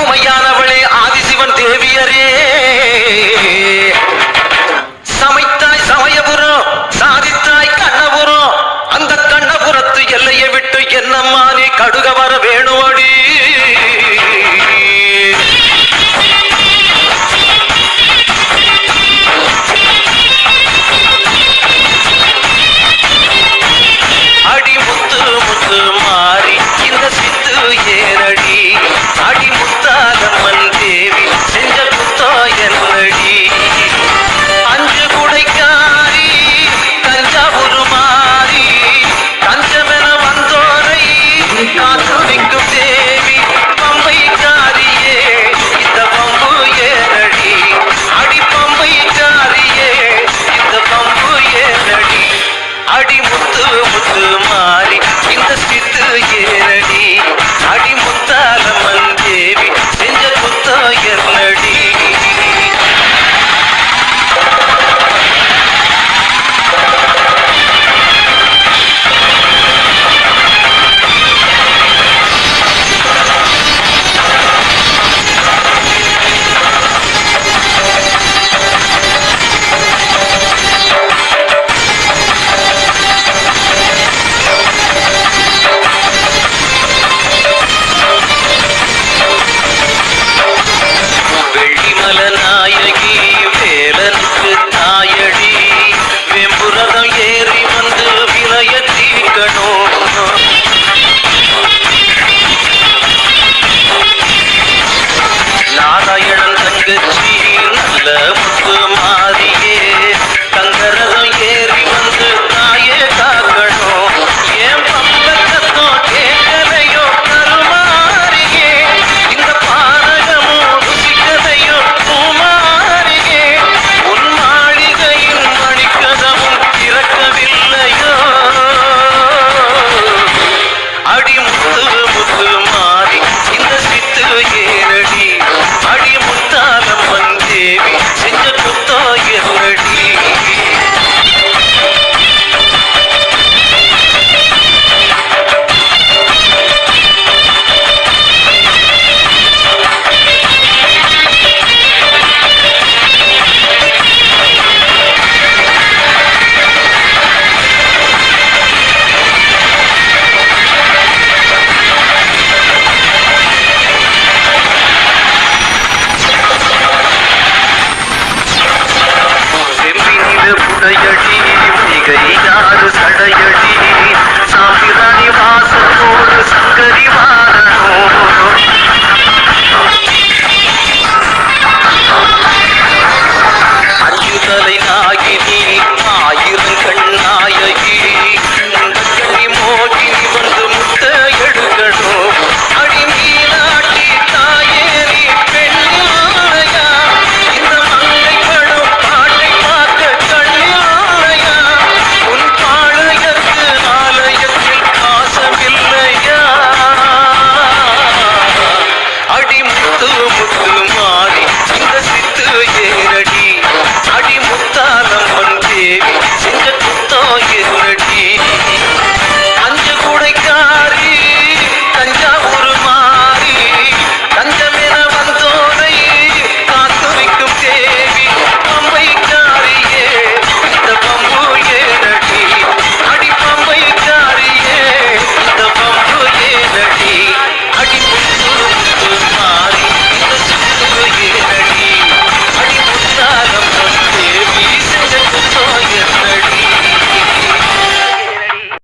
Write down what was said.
உமையானவளே ஆதிசிவன் தேவியரே, சமைத்தாய் சமயபுரம், சாதித்தாய் கண்ணபுரம், அந்த கண்ணபுரத்து எல்லையை விட்டு என்னம்மா நீ கடுக வர வேணுமடி. அடி முத்து முத்து மாறி இந்த சித்து ஏனடி, அடி முத்தாலம்மன் தேவி செஞ்ச குத்தோ என்னடி. அஞ்சு குடைக்காரி தஞ்சாவூர் மாறி, தஞ்சமென வந்தோரை காத்து நிற்கும் தேவி பம்பைக்காரியே, இந்த பம்பு ஏனடி, அடி பம்பைக்காரியே, இந்த பம்பு ஏனடி. அடி முத்து முத்து மாறி இந்த சித்து ஏனடி, அடி முத்தாலம்மன் தேவி செஞ்ச குத்தோ என்னடி. நாயகி வேலனுக்கு தாயடி, வெம்புரதம் ஏறி வந்து விலைய தீக்கணும். நாராயணன் தங்கச்சி நல்ல முத்து மாறியே, தங்கரதம் ஏறி வந்து தாயே காக்கணும். ஏன் பம்பக்கத்தோ கேட்கலையோ கருமாறியே, இந்த பாரகமோ ருசிக்கதையோ பூமாரியே, உன் மாளிகையின் மணிக்கதமும் திறக்கவில்லையோ. அடி முத்து முத்து மாறி இந்த சித்து ஏனடி, அடி முத்தாலம்மன் தேவி செஞ்ச குத்தோ என்னடி. செம்பினில புடையடி மிகை யாரு சடையடி,